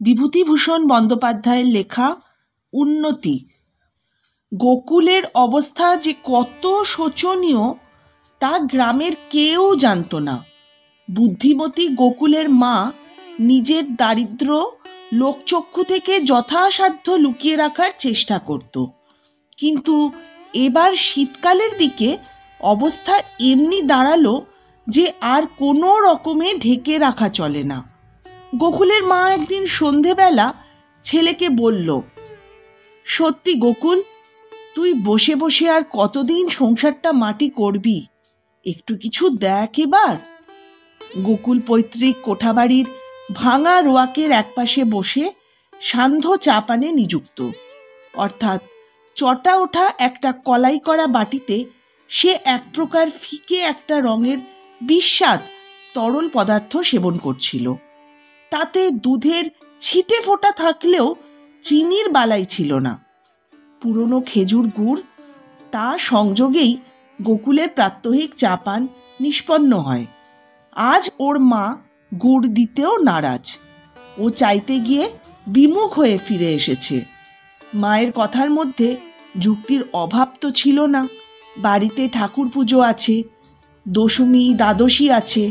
বিভূতিভূষণ বন্দ্যোপাধ্যায়ের লেখা উন্নতি। গোকুলের অবস্থা যে কত শোচনীয় তা গ্রামের কেউ জানত না। বুদ্ধিমতী গোকুলের মা নিজের দারিদ্র্য লোকচক্ষু থেকে যথাসাধ্য লুকিয়ে রাখার চেষ্টা করত, কিন্তু এবার শীতকালের দিকে অবস্থা এমনি দাঁড়ালো যে আর কোনো রকমে ঢেকে রাখা চলে না। গোকুলের মা একদিন সন্ধেবেলা ছেলেকে বলল, সত্যি গোকুল, তুই বসে বসে আর কতদিন সংসারটা মাটি করবি? একটু কিছু দেখ এবার। গোকুল পৈতৃক কোঠাবাড়ির ভাঙা রোয়াকের একপাশে বসে সান্ধ্য চা পানে নিযুক্ত, অর্থাৎ চটা ওঠা একটা কলাই করা বাটিতে সে এক প্রকার ফিকে একটা রঙের বিস্বাদ তরল পদার্থ সেবন করছিল। তাতে দুধের ছিটে ফোঁটা থাকলেও চিনির বালাই ছিল না। পুরনো খেজুর গুড়, তা সংযোগেই গোকুলের প্রাত্যহিক চা পান নিষ্পন্ন হয়। আজ ওর মা গুড় দিতেও নারাজ। ও চাইতে গিয়ে বিমুখ হয়ে ফিরে এসেছে। মায়ের কথার মধ্যে যুক্তির অভাব তো ছিল না। বাড়িতে ঠাকুর পুজো আছে, দশমী দ্বাদশী আছে,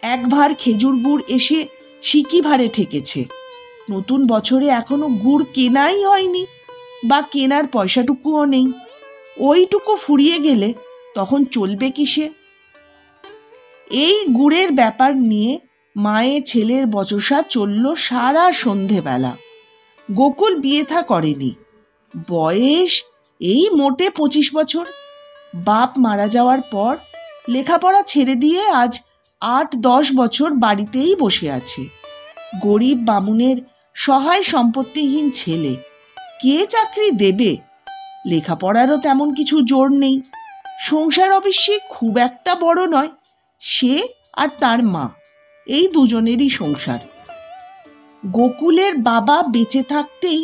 এক ভার খেজুর গুড় এসে সিকি ভারে ঠেকেছে। নতুন বছরে এখনো গুড় কেনাই হয়নি, বা কেনার পয়সাটুকুও নেই। ওইটুকু ফুরিয়ে গেলে তখন চলবে কিসে? এই গুড়ের ব্যাপার নিয়ে মায়ে ছেলের বচসা চলল সারা সন্ধেবেলা। গোকুল বিয়ে থা করেনি, বয়স এই মোটে 25 বছর। বাপ মারা যাওয়ার পর লেখাপড়া ছেড়ে দিয়ে আজ 8-10 বছর বাড়িতেই বসে আছে। গরিব বামুনের সহায় সম্পত্তিহীন ছেলে, কে চাকরি দেবে? লেখাপড়ারও তেমন কিছু জোর নেই। সংসার অবশ্যই খুব একটা বড় নয়। সে আর তার মা, এই দুজনেরই সংসার। গোকুলের বাবা বেঁচে থাকতেই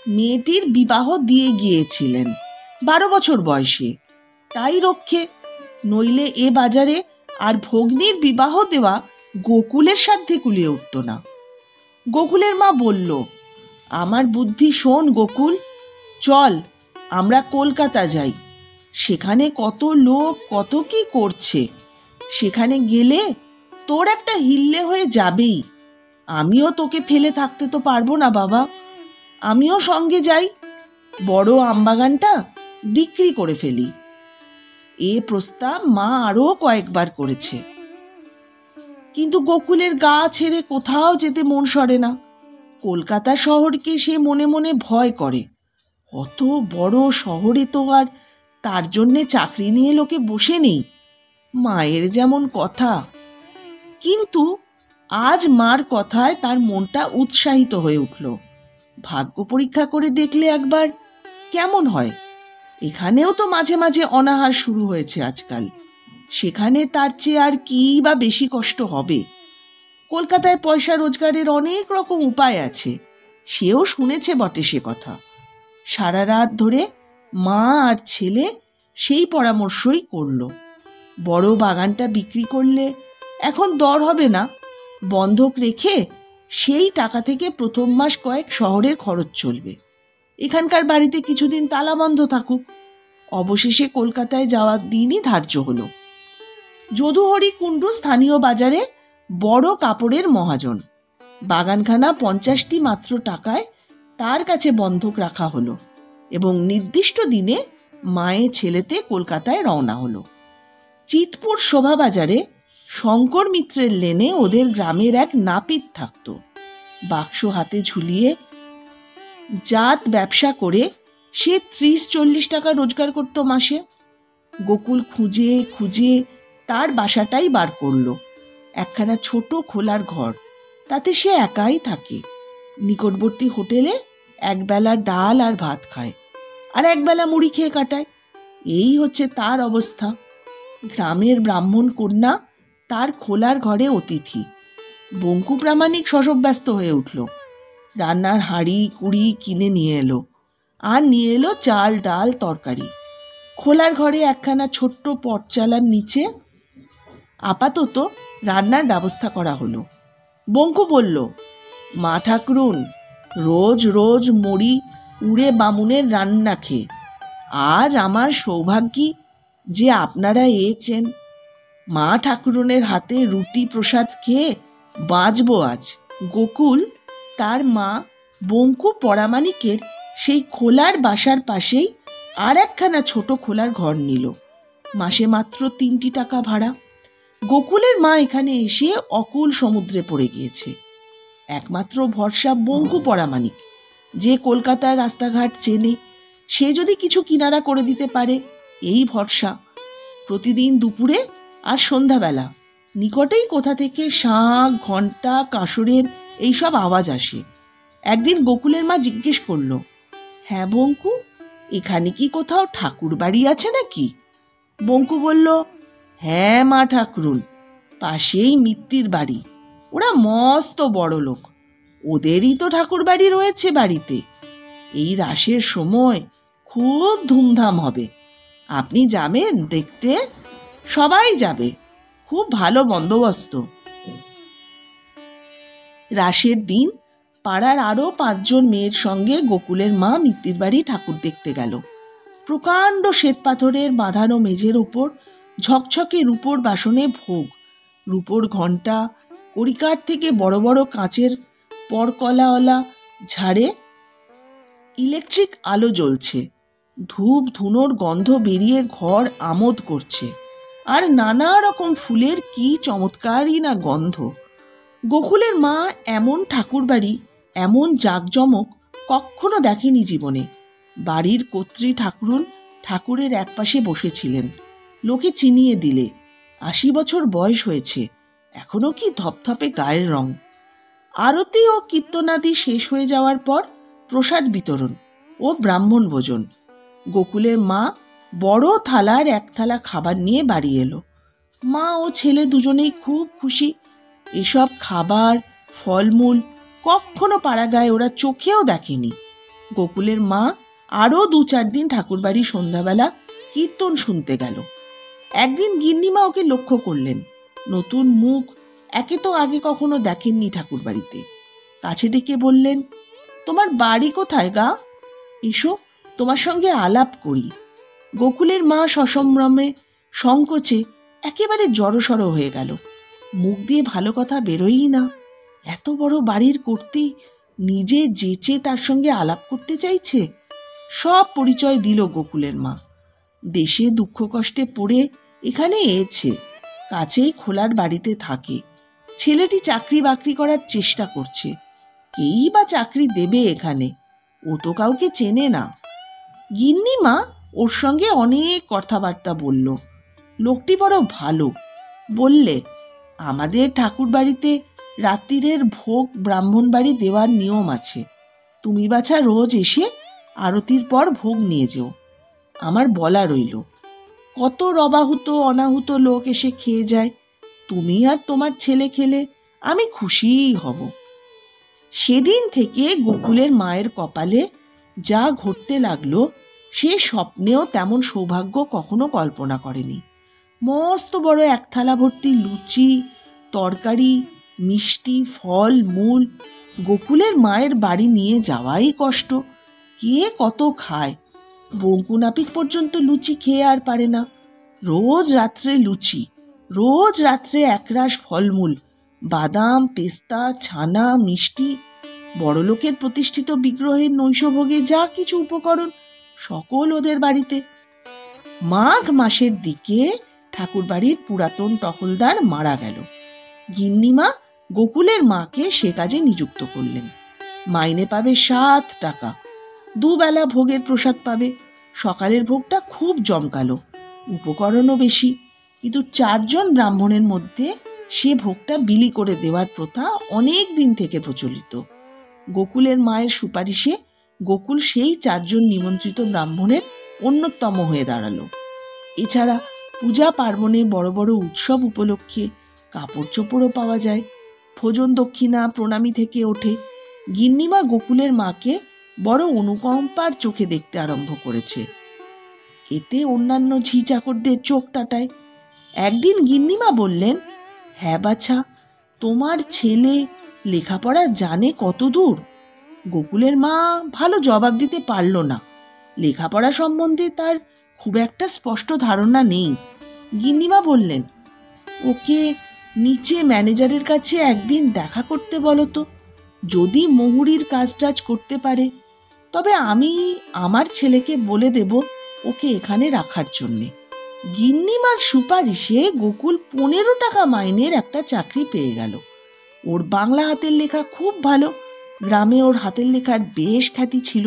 মেয়েটির বিবাহ দিয়ে গিয়েছিলেন 12 বছর বয়সে। তাই রক্ষে, নইলে এ বাজারে আর ভগ্নীর বিবাহ দেওয়া গোকুলের সাধ্যে কুলিয়ে উঠত না। গোকুলের মা বলল, আমার বুদ্ধি শোন গোকুল, চল আমরা কলকাতা যাই। সেখানে কত লোক কত কি করছে। সেখানে গেলে তোর একটা হিল্লে হয়ে যাবেই। আমিও তোকে ফেলে থাকতে তো পারবো না বাবা, আমিও সঙ্গে যাই। বড় আমবাগানটা বিক্রি করে ফেলি। এ প্রস্তাব মা আরও কয়েকবার করেছে, কিন্তু গোকুলের গা ছেড়ে কোথাও যেতে মন সরে না। কলকাতা শহরকে সে মনে মনে ভয় করে। অত বড় শহরে তো আর তার জন্যে চাকরি নিয়ে লোকে বসে নেই। মায়ের যেমন কথা। কিন্তু আজ মার কথায় তার মনটা উৎসাহিত হয়ে উঠল। ভাগ্য পরীক্ষা করে দেখলে একবার কেমন হয়। এখানেও তো মাঝে মাঝে অনাহার শুরু হয়েছে আজকাল। সেখানে তার চেয়ে আর কি বা বেশি কষ্ট হবে? কলকাতায় পয়সা রোজগারের অনেক রকম উপায় আছে, সেও শুনেছে বটে সে কথা। সারা রাত ধরে মা আর ছেলে সেই পরামর্শই করল। বড় বাগানটা বিক্রি করলে এখন দর হবে না, বন্ধক রেখে সেই টাকা থেকে প্রথম মাস কয়েক শহরের খরচ চলবে। এখানকার বাড়িতে কিছুদিন তালা বন্ধ থাকুক। অবশেষে কলকাতায় যাওয়ার দিনই ধার্য হলো। যদুহরি কুণ্ডু স্থানীয় বাজারে বড় কাপড়ের মহাজন। বাগানখানা 50টি মাত্র টাকায় তার কাছে বন্ধক রাখা হলো এবং নির্দিষ্ট দিনে মায়ে ছেলেতে কলকাতায় রওনা হলো। চিতপুর শোভাবাজারে শঙ্কর মিত্রের লেনে ওদের গ্রামের এক নাপিত থাকত। বাক্স হাতে ঝুলিয়ে জাত ব্যবসা করে সে 30-40 টাকা রোজগার করত মাসে। গোকুল খুঁজে খুঁজে তার বাসাটাই বার করলো। একখানা ছোট খোলার ঘর, তাতে সে একাই থাকে। নিকটবর্তী হোটেলে একবেলা ডাল আর ভাত খায়, আর একবেলা মুড়ি খেয়ে কাটায়। এই হচ্ছে তার অবস্থা। গ্রামের ব্রাহ্মণ কন্যা তার খোলার ঘরে অতিথি। বঙ্কু প্রামাণিক শশব্যস্ত হয়ে উঠল। রান্নার হাঁড়ি কুড়ি কিনে নিয়ে এলো, আর নিয়ে এলো চাল ডাল তরকারি। খোলার ঘরে একখানা ছোট্ট পটচালার নিচে আপাতত রান্নার ব্যবস্থা করা হলো। বঙ্কু বলল, মা ঠাকরুন, রোজ রোজ মরি উড়ে বামুনের রান্না খেয়ে। আজ আমার সৌভাগ্যি যে আপনারা এছেন। মা ঠাকুরনের হাতে রুটি প্রসাদ খেয়ে বাঁচব আজ। গোকুল তার মা বঙ্কু পরামানিকের সেই খোলার বাসার পাশেই আর একখানা ছোট খোলার ঘর নিল। মাসে মাত্র 3টি টাকা ভাড়া। গোকুলের মা এখানে এসে অকুল সমুদ্রে পড়ে গিয়েছে। একমাত্র ভরসা বঙ্কু পরামানিক, যে কলকাতার রাস্তাঘাট চেনে। সে যদি কিছু কিনারা করে দিতে পারে, এই ভরসা। প্রতিদিন দুপুরে আর সন্ধ্যাবেলা নিকটেই কোথা থেকে শাঁখ, ঘণ্টা, কাঁসরের এইসব আওয়াজ আসে। একদিন গোকুলের মা জিজ্ঞেস করল, হ্যাঁ বঙ্কু, এখানে কি কোথাও ঠাকুর বাড়ি আছে নাকি? বঙ্কু বলল, হ্যাঁ মা ঠাকরুন, পাশেই মিত্তির বাড়ি। ওরা মস্ত বড় লোক, ওদেরই তো ঠাকুর বাড়ি রয়েছে বাড়িতে। এই রাসের সময় খুব ধুমধাম হবে। আপনি যাবেন দেখতে? সবাই যাবে, খুব ভালো বন্দোবস্ত। রাসের দিন পাড়ার আরও 5 জন মেয়ের সঙ্গে গোকুলের মা মিত্তির বাড়ি ঠাকুর দেখতে গেল। প্রকাণ্ড শ্বেতপাথরের বাঁধানো মেঝের ওপর ঝকঝকে রূপোর বাসনে ভোগ, রূপোর ঘণ্টা, কড়িকাঠ থেকে বড় বড় কাঁচের পরকলাওয়ালা ঝাড়ে ইলেকট্রিক আলো জ্বলছে। ধূপ ধুনোর গন্ধ বেরিয়ে ঘর আমোদ করছে। আর নানা রকম ফুলের কি চমৎকারই না গন্ধ। গোকুলের মা এমন ঠাকুর বাড়ি, এমন জাঁকজমক কখনো দেখেনি জীবনে। বাড়ির কর্ত্রী ঠাকুরুন ঠাকুরের একপাশে বসেছিলেন। লোকে চিনিয়ে দিলে 80 বছর বয়স হয়েছে, এখনো কি ধপধপে গায়ের রং। আরতি ও কীর্তনাদি শেষ হয়ে যাওয়ার পর প্রসাদ বিতরণ ও ব্রাহ্মণ ভোজন। গোকুলের মা বড় থালার 1 থালা খাবার নিয়ে বাড়ি এলো। মা ও ছেলে দুজনেই খুব খুশি। এসব খাবার, ফলমূল কখনো পাড়াগায় ওরা চোখেও দেখেনি। গোকুলের মা আরও 2-4 দিন ঠাকুরবাড়ি সন্ধ্যাবেলা কীর্তন শুনতে গেল। একদিন গিন্নিমা ওকে লক্ষ্য করলেন। নতুন মুখ, একে তো আগে কখনো দেখেননি ঠাকুরবাড়িতে। কাছে ডেকে বললেন, তোমার বাড়ি কোথায় গা? এসো, তোমার সঙ্গে আলাপ করি। গোকুলের মা সসম্ভ্রমে সংকোচে একেবারে জড়সড় হয়ে গেল। মুখ দিয়ে ভালো কথা বেরোয়ই না। এত বড় বাড়ির কর্ত্রী নিজে যেচে তার সঙ্গে আলাপ করতে চাইছে। সব পরিচয় দিল গোকুলের মা। দেশে দুঃখ কষ্টে পড়ে এখানে এসেছে, কাছেই খোলার বাড়িতে থাকে। ছেলেটি চাকরি বাকরি করার চেষ্টা করছে। কেই বা চাকরি দেবে এখানে? ও তো কাউকে চেনে না। গিন্নিমা ওর সঙ্গে অনেক কথাবার্তা বলল। লোকটি বড় ভালো। বললে, আমাদের ঠাকুর বাড়িতে রাত্রিরের ভোগ ব্রাহ্মণ বাড়ি দেওয়ার নিয়ম আছে। তুমি বাছা রোজ এসে আরতির পর ভোগ নিয়ে যেও। আমার বলা রইল। কত রবাহুত অনাহুত লোক এসে খেয়ে যায়। তুমি আর তোমার ছেলে খেলে আমি খুশিই হব। সেদিন থেকে গোকুলের মায়ের কপালে যা ঘটতে লাগলো, সে স্বপ্নেও তেমন সৌভাগ্য কখনো কল্পনা করেনি। মস্ত বড় 1 থালা ভর্তি লুচি, তরকারি, মিষ্টি, ফল মূল গোকুলের মায়ের বাড়ি নিয়ে যাওয়াই কষ্ট। কে কত খায়? বঙ্কু নাপিত পর্যন্ত লুচি খেয়ে আর পারে না। রোজ রাত্রে লুচি, রোজ রাত্রে একরাশ ফলমূল, বাদাম, পেস্তা, ছানা, মিষ্টি। বড়লোকের প্রতিষ্ঠিত বিগ্রহের নৈশভোগে যা কিছু উপকরণ সকল ওদের বাড়িতে। মাঘ মাসের দিকে ঠাকুরবাড়ির পুরাতন টহলদার মারা গেল। গিন্নিমা গোকুলের মাকে সে কাজে নিযুক্ত করলেন। মাইনে পাবে 7 টাকা। 2 বেলা ভোগের প্রসাদ পাবে। সকালের ভোগটা খুব জমকালো, উপকরণও বেশি, কিন্তু 4 জন ব্রাহ্মণের মধ্যে সে ভোগটা বিলি করে দেওয়ার প্রথা অনেক দিন থেকে প্রচলিত। গোকুলের মায়ের সুপারিশে গোকুল সেই 4 জন নিমন্ত্রিত ব্রাহ্মণের অন্যতম হয়ে দাঁড়ালো। এছাড়া পূজা পার্বণে, বড় বড় উৎসব উপলক্ষে কাপড় চোপড়ও পাওয়া যায়। ভোজন দক্ষিণা প্রণামী থেকে ওঠে। গিন্নিমা গোকুলের মাকে বড় অনুকম্পার চোখে দেখতে আরম্ভ করেছে। এতে অন্যান্য ঝি চাকরদের চোখ টাটায়। একদিন গিন্নিমা বললেন, হ্যাঁ বাছা, তোমার ছেলে লেখাপড়া জানে কত দূর? গোকুলের মা ভালো জবাব দিতে পারল না। লেখাপড়া সম্বন্ধে তার খুব একটা স্পষ্ট ধারণা নেই। গিন্নিমা বললেন, ওকে নিচে ম্যানেজারের কাছে একদিন দেখা করতে বলো তো। যদি মহুরীর কাজ টাজ করতে পারে তবে আমি আমার ছেলেকে বলে দেব ওকে এখানে রাখার জন্যে। গিন্নিমার সুপারিশে গোকুল 15 টাকা মাইনের একটা চাকরি পেয়ে গেল। ওর বাংলা হাতের লেখা খুব ভালো, গ্রামে ওর হাতের লেখার বেশ খ্যাতি ছিল।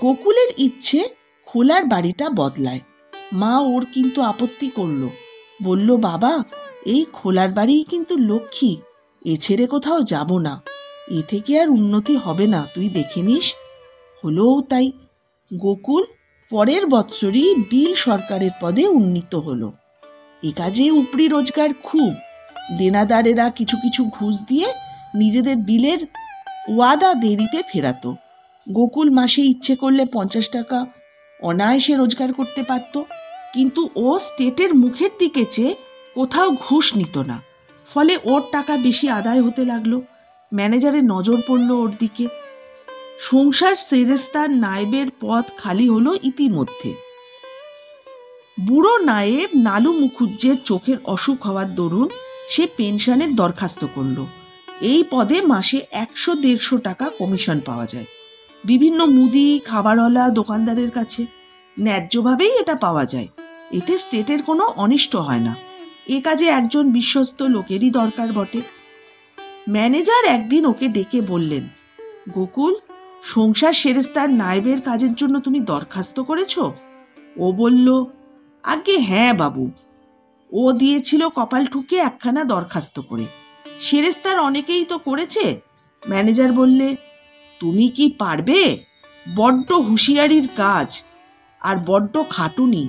গোকুলের ইচ্ছে খোলার বাড়িটা বদলায়। মা ওর কিন্তু আপত্তি করলো, বলল, বাবা এই খোলার বাড়িই কিন্তু লক্ষ্মী, এ ছেড়ে কোথাও যাব না, এ থেকে আর উন্নতি হবে না, তুই দেখে নিস। হলোও তাই। গোকুল পরের বৎসরই বিল সরকারের পদে উন্নীত হলো। এ কাজে উপরি রোজগার খুব। দেনাদারেরা কিছু কিছু ঘুষ দিয়ে নিজেদের বিলের ওয়াদা দেরিতে ফেরাতো। গোকুল মাসে ইচ্ছে করলে 50 টাকা অনায়াসে রোজগার করতে পারত, কিন্তু ও স্টেটের মুখের দিকে চেয়ে কোথাও ঘুষ নিত না। ফলে ওর টাকা বেশি আদায় হতে লাগলো। ম্যানেজারের নজর পড়ল ওর দিকে। সংসার সেরেস্তার নায়েবের পদ খালি হলো ইতিমধ্যে। বুড়ো নায়েব নালু মুখুজ্জের চোখের অসুখ হওয়ার দরুন সে পেনশনের দরখাস্ত করল। এই পদে মাসে 100-150 টাকা কমিশন পাওয়া যায় বিভিন্ন মুদি খাবারওয়ালা দোকানদারের কাছে। ন্যায্যভাবেই এটা পাওয়া যায়, এতে স্টেটের কোনো অনিষ্ট হয় না। এ কাজে একজন বিশ্বস্ত লোকেরই দরকার বটে। ম্যানেজার একদিন ওকে ডেকে বললেন, গোকুল, সংসার সেরেস্তার নায়েবের কাজের জন্য তুমি দরখাস্ত করেছ? ও বলল, আগে হ্যাঁ বাবু। ও দিয়েছিল কপাল ঠুকে একখানা দরখাস্ত করে। সেরেস্তার অনেকেই তো করেছে। ম্যানেজার বললে, তুমি কি পারবে? বড্ড হুঁশিয়ারির কাজ আর বড্ড খাটুনি।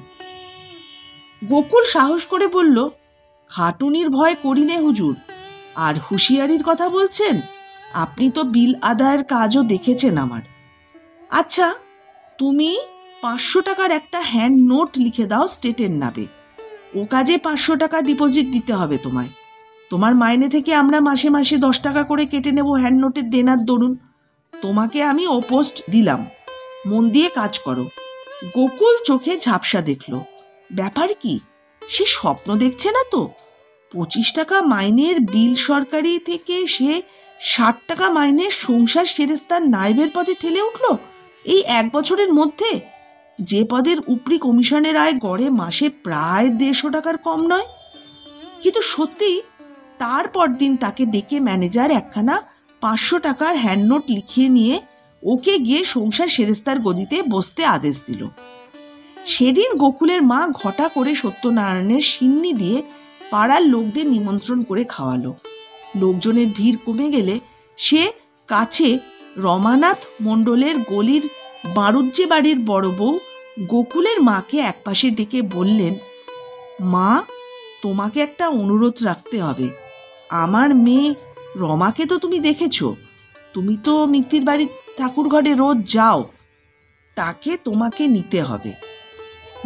গোকুল সাহস করে বলল, খাটুনির ভয় করি নে হুজুর, আর হুঁশিয়ারির কথা বলছেন? আপনি তো বিল আদায়ের কাজও দেখেছেন আমার। আচ্ছা, তুমি 500 টাকার একটা হ্যান্ড নোট লিখে দাও স্টেটের নামে। ও কাজে 500 টাকা ডিপোজিট দিতে হবে তোমায়। তোমার মাইনে থেকে আমরা মাসে মাসে 10 টাকা করে কেটে নেব হ্যান্ড নোটের দেনার দরুন। তোমাকে আমি ও পোস্ট দিলাম, মন দিয়ে কাজ করো। গোকুল চোখে ঝাপসা দেখল। ব্যাপার কি, সে স্বপ্ন দেখছে না তো? 25 টাকা মাইনের বিল সরকারি থেকে সে 60 টাকা মাইনের সংসার সেরেস্তার নায়েবের পদে ঠেলে উঠল এই 1 বছরের মধ্যে, যে পদের উপরি কমিশনের আয় গড়ে মাসে প্রায় 150 টাকার কম নয়। কিন্তু সত্যি তারপর দিন তাকে ডেকে ম্যানেজার একখানা 500 টাকার হ্যান্ড নোট লিখিয়ে নিয়ে ওকে গিয়ে সংসার সেরেস্তার গদিতে বসতে আদেশ দিল। সেদিন গোকুলের মা ঘটা করে সত্যনারায়ণের সিন্নি দিয়ে পাড়ার লোকদের নিমন্ত্রণ করে খাওয়ালো। লোকজনের ভিড় কমে গেলে সে কাছে রমানাথ মণ্ডলের গলির বাড়ুজ্জে বাড়ির বড় বউ গোকুলের মাকে একপাশে ডেকে বললেন, মা, তোমাকে একটা অনুরোধ রাখতে হবে। আমার মেয়ে রমাকে তো তুমি দেখেছ, তুমি তো মিত্তির বাড়ির ঠাকুর ঘরে রোজ যাও, তাকে তোমাকে নিতে হবে।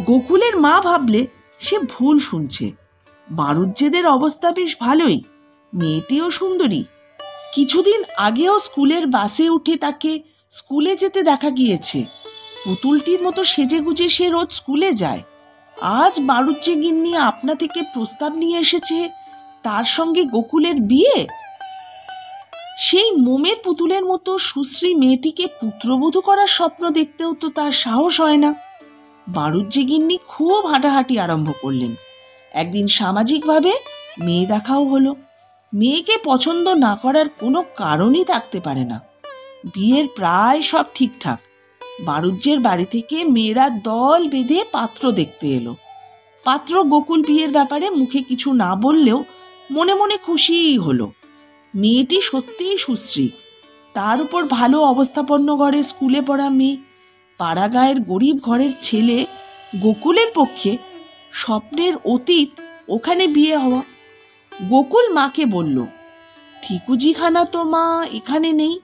গোকুলের মা ভাবলে সে ভুল শুনছে। বাড়ুজ্জেদের অবস্থা বেশ ভালোই, মেয়েটিও সুন্দরী। কিছুদিন আগেও স্কুলের বাসে উঠে তাকে স্কুলে যেতে দেখা গিয়েছে। পুতুলটির মতো সেজে গুজে সে রোজ স্কুলে যায়। আজ বাড়ুজ্জে গিন্নি আপনা থেকে প্রস্তাব নিয়ে এসেছে তার সঙ্গে গোকুলের বিয়ে। সেই মোমের পুতুলের মতো সুশ্রী মেয়েটিকে পুত্রবধূ করার স্বপ্ন দেখতেও তো তার সাহস হয় না। বাড়ুজ্জে গিন্নি খুব হাঁটাহাঁটি আরম্ভ করলেন। একদিন সামাজিকভাবে মেয়ে দেখাও হলো। মেয়েকে পছন্দ না করার কোনো কারণই থাকতে পারে না। বিয়ের প্রায় সব ঠিকঠাক। বাড়ুজ্জের বাড়ি থেকে মেয়েরা দল বেঁধে পাত্র দেখতে এলো। পাত্র গোকুল বিয়ের ব্যাপারে মুখে কিছু না বললেও মনে মনে খুশিই হলো। মেয়েটি সত্যিই সুশ্রী, তার উপর ভালো অবস্থাপন্ন ঘরে স্কুলে পড়া মেয়ে। পাড়া গায়ের গরিব ঘরের ছেলে গোকুলের পক্ষে স্বপ্নের অতীত ওখানে বিয়ে হওয়া। গোকুল মাকে বলল, ঠিকুজিখানা তো মা এখানে নেই।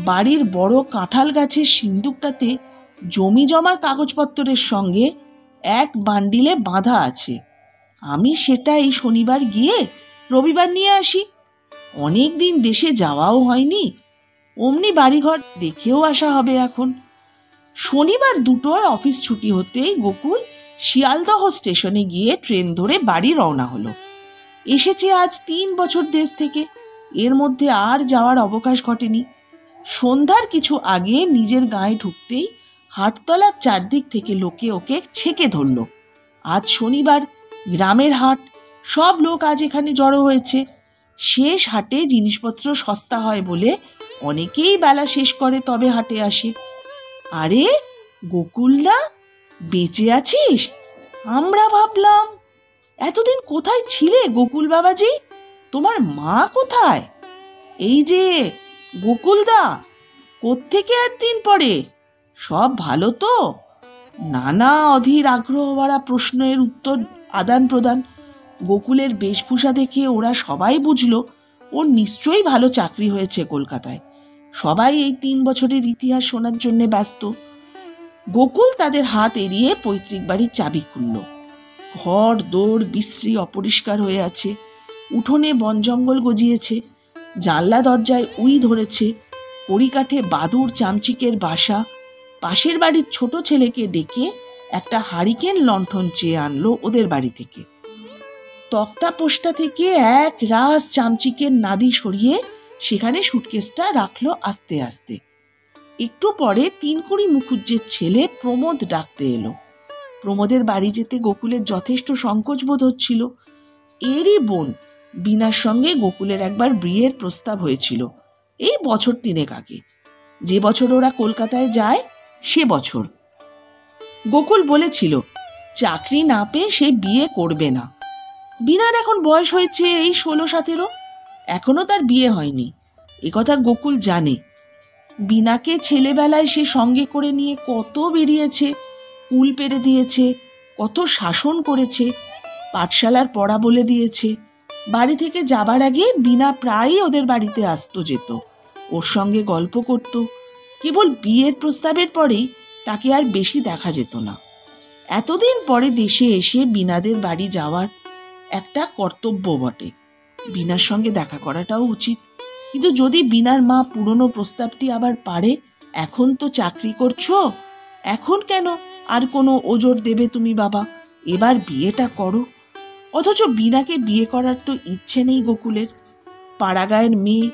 বাড়ির বড় কাঁঠাল গাছের সিন্দুকটাতে জমি জমার কাগজপত্রের সঙ্গে এক বান্ডিলে বাঁধা আছে। আমি সেটা এই শনিবার গিয়ে রবিবার নিয়ে আসি। অনেক দিন দেশে যাওয়াও হয়নি, অমনি বাড়িঘর দেখেও আসা হবে এখন। শনিবার দুটোয় অফিস ছুটি হতেই গোকুল শিয়ালদহ স্টেশনে গিয়ে ট্রেন ধরে বাড়ি রওনা হলো। এসেছে আজ 3 বছর দেশ থেকে, এর মধ্যে আর যাওয়ার অবকাশ ঘটেনি। সন্ধ্যার কিছু আগে নিজের গায়ে ঢুকতেই হাটতলার চারদিক থেকে লোকে ওকে ছেঁকে ধরল। আজ শনিবার, গ্রামের হাট, সব লোক আজ এখানে জড়ো হয়েছে। শেষ হাটে জিনিসপত্র সস্তা হয় বলে অনেকেই বেলা শেষ করে তবে হাটে আসে। আরে গোকুলদা, বেঁচে আছিস? আমরা ভাবলাম এতদিন কোথায় ছিলে গোকুল বাবাজি, তোমার মা কোথায়? এই যে গোকুলদা, কোত্থেকে একদিন পরে, সব ভালো তো? নানা অধীর আগ্রহ ভরা প্রশ্নের উত্তর আদান প্রদান। গোকুলের বেশভূষা দেখে ওরা সবাই বুঝল ওর নিশ্চয়ই ভালো চাকরি হয়েছে কলকাতায়। সবাই এই 3 বছরের ইতিহাস শোনার জন্য ব্যস্ত। গোকুল তাদের হাত এড়িয়ে পৈতৃক বাড়ির চাবি খুলল। ঘর দৌড় বিশ্রী অপরিষ্কার হয়ে আছে, উঠোনে বন জঙ্গল গজিয়েছে, জানলা দরজায় উই ধরেছে, কড়িকাঠে বাদুড় চামচিকের বাসা। পাশের বাড়ির ছোট ছেলেকে ডেকে একটা হারিকেন লণ্ঠন চেয়ে আনলো ওদের বাড়ি থেকে। তক্তা পোস্টা থেকে এক রাস চামচিকের নাদি সরিয়ে সেখানে সুটকেসটা রাখলো আস্তে আস্তে। একটু পরে 3 মুখুজ্জের ছেলে প্রমোদ ডাকতে এলো। প্রমোদের বাড়ি যেতে গোকুলের যথেষ্ট সংকোচ বোধ হচ্ছিল। এরই বোন বীণার সঙ্গে গোকুলের একবার বিয়ের প্রস্তাব হয়েছিল, এই বছর 3 আগে। যে বছর ওরা কলকাতায় যায় সে বছর। গোকুল বলেছিল চাকরি না পেয়ে সে বিয়ে করবে না। বীণার এখন বয়স হয়েছে এই 16-17, এখনো তার বিয়ে হয়নি, একথা গোকুল জানে। বীণাকে ছেলেবেলায় সে সঙ্গে করে নিয়ে কত বেরিয়েছে, কুল পেরে দিয়েছে, কত শাসন করেছে, পাঠশালার পড়া বলে দিয়েছে। বাড়ি থেকে যাবার আগে বীণা প্রায়ই ওদের বাড়িতে আসতো যেত, ওর সঙ্গে গল্প করত। কেবল বিয়ের প্রস্তাবের পরেই তাকে আর বেশি দেখা যেত না। এতদিন পরে দেশে এসে বীণাদের বাড়ি যাওয়ার একটা কর্তব্য বটে, বীণার সঙ্গে দেখা করাটাও উচিত। কিন্তু যদি বীণার মা পুরনো প্রস্তাবটি আবার পারে, এখন তো চাকরি করছো, এখন কেন আর কোনো ওজোর দেবে তুমি বাবা, এবার বিয়েটা করো। অথচ বীণাকে বিয়ে করার তো ইচ্ছে নেই গোকুলের। পাড়াগাঁয়ের মেয়ে,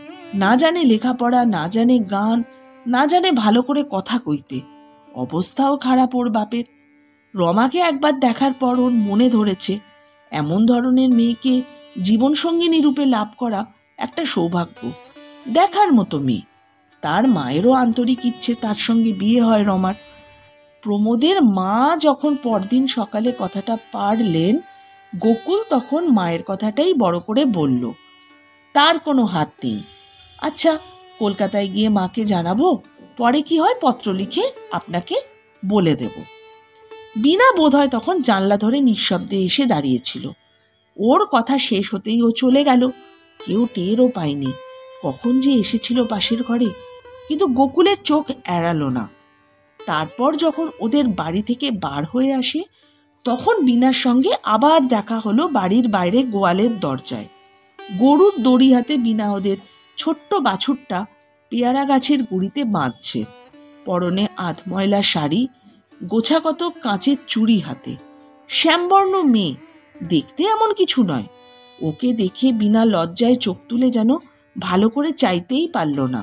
না জানে লেখাপড়া, না জানে গান, না জানে ভালো করে কথা কইতে। অবস্থাও খারাপ ওর বাপের। রমাকে একবার দেখার পর ওর মনে ধরেছে এমন ধরনের মেয়েকে জীবনসঙ্গিনী রূপে লাভ করা একটা সৌভাগ্য। দেখার মতো মেয়ে, তার মায়েরও আন্তরিক ইচ্ছে তার সঙ্গে বিয়ে হয় রমার। প্রমোদের মা যখন পরদিন সকালে কথাটা পারলেন, গোকুল তখন মায়ের কথাটাই বড় করে বলল, তার কোনো হাত নেই। আচ্ছা, কলকাতায় গিয়ে মাকে জানাবো, পরে কি হয় পত্র লিখে আপনাকে বলে দেব। বীণা বোধহয় তখন জানলা ধরে নিঃশব্দে এসে দাঁড়িয়েছিল। ওর কথা শেষ হতেই ও চলে গেল, কেউ টেরও পায়নি কখন যে এসেছিল পাশের ঘরে। কিন্তু গোকুলের চোখ এড়ালো না। তারপর যখন ওদের বাড়ি থেকে বার হয়ে আসে, তখন বীণার সঙ্গে আবার দেখা হলো বাড়ির বাইরে গোয়ালের দরজায়। গরুর দড়ি হাতে বীণা ওদের ছোট্ট বাছুরটা পেয়ারা গাছের গুড়িতে বাঁধছে। পরনে আধময়লা শাড়ি, গোছাকত কাঁচের চুড়ি হাতে। শ্যামবর্ণ মেয়ে, দেখতে এমন কিছু নয়। ওকে দেখে বীণা লজ্জায় চোখ তুলে যেন ভালো করে চাইতেই পারল না,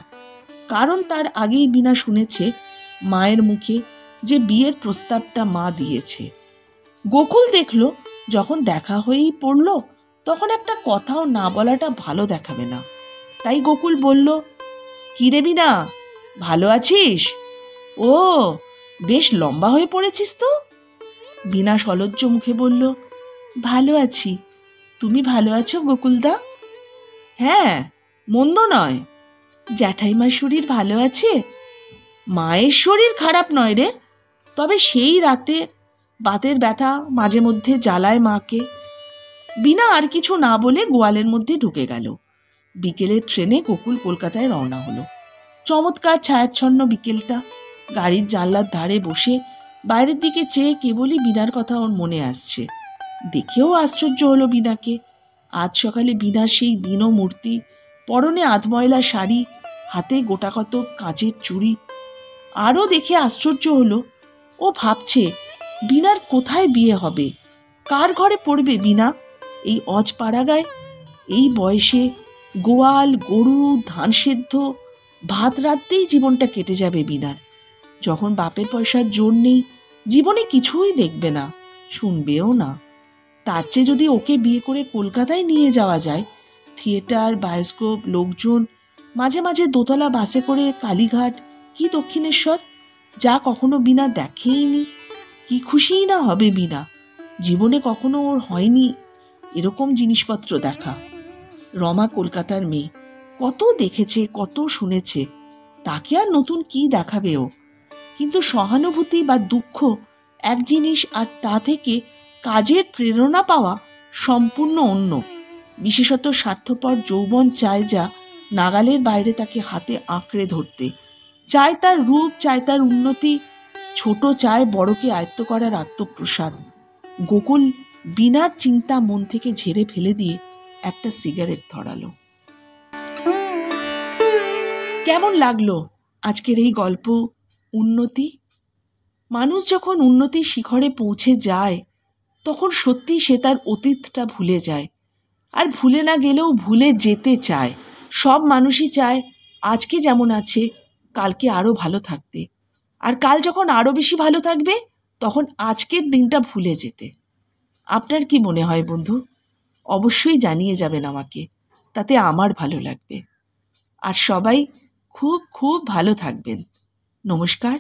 কারণ তার আগেই বীণা শুনেছে মায়ের মুখে যে বিয়ের প্রস্তাবটা মা দিয়েছে। গোকুল দেখল যখন দেখা হয়েই পড়ল, তখন একটা কথাও না বলাটা ভালো দেখাবে না। তাই গোকুল বলল, কিরে বীণা, ভালো আছিস? ও, বেশ লম্বা হয়ে পড়েছিস তো। বীণা সলজ্জ মুখে বলল, ভালো আছি, তুমি ভালো আছো গোকুলদা? হ্যাঁ, মন্দ নয়। জ্যাঠাইমার শরীর ভালো আছে? মায়ের শরীর খারাপ নয় রে, তবে সেই রাতে বাতের ব্যথা মাঝে মধ্যে জ্বালায় মাকে। বীণা আর কিছু না বলে গোয়ালের মধ্যে ঢুকে গেল। বিকেলের ট্রেনে গোকুল কলকাতায় রওনা হলো। চমৎকার ছায়াচ্ছন্ন বিকেলটা। গাড়ির জানলার ধারে বসে বাইরের দিকে চেয়ে কেবলই বীণার কথা ওর মনে আসছে। দেখেও আশ্চর্য হলো বীণাকে। আজ সকালে বীণার সেই দীন মূর্তি পরনে আধময়লা শাড়ি, হাতে গোটাকত কাঁচের চুড়ি। আরও দেখে আশ্চর্য হলো, ও ভাবছে বিনার কোথায় বিয়ে হবে, কার ঘরে পড়বে বিনা এই অজপাড়াগায়। এই বয়সে গোয়াল, গরু, ধান সেদ্ধ, ভাত রাঁধতেই জীবনটা কেটে যাবে বিনার। যখন বাপের পয়সার জোর নেই, জীবনে কিছুই দেখবে না, শুনবেও না। তার চেয়ে যদি ওকে বিয়ে করে কলকাতায় নিয়ে যাওয়া যায়, থিয়েটার, বায়োস্কোপ, লোকজন, মাঝে মাঝে দোতলা বাসে করে কালীঘাট কি দক্ষিণেশ্বর, যা কখনো বিনা দেখেইনি, কি খুশিই না হবে বিনা। জীবনে কখনো ওর হয়নি এরকম জিনিসপত্র দেখা। রমা কলকাতার মেয়ে, কত দেখেছে, কত শুনেছে, তাকে আর নতুন কি দেখাবে ও? কিন্তু সহানুভূতি বা দুঃখ এক জিনিস, আর তা থেকে কাজের প্রেরণা পাওয়া সম্পূর্ণ অন্য। বিশেষত স্বার্থপর যৌবন চায় যা নাগালের বাইরে তাকে হাতে আঁকড়ে ধরতে, চায় তার রূপ, চায় তার উন্নতি, ছোট চায় বড়কে আয়ত্ত করার আত্মপ্রসাদ। গোকুল বিনার চিন্তা মন থেকে ঝেড়ে ফেলে দিয়ে একটা সিগারেট ধরালো। কেমন লাগলো আজকের এই গল্প উন্নতি? মানুষ যখন উন্নতির শিখরে পৌঁছে যায়, তখন সত্যি সে তার অতীতটা ভুলে যায়, আর ভুলে না গেলেও ভুলে যেতে চায়। সব মানুষই চায় আজকে যেমন আছে কালকে আরও ভালো থাকতে, আর কাল যখন আরও বেশি ভালো থাকবে তখন আজকের দিনটা ভুলে যেতে। আপনার কি মনে হয় বন্ধু? অবশ্যই জানিয়ে যাবেন আমাকে, তাতে আমার ভালো লাগবে। আর সবাই খুব খুব ভালো থাকবেন। নমস্কার।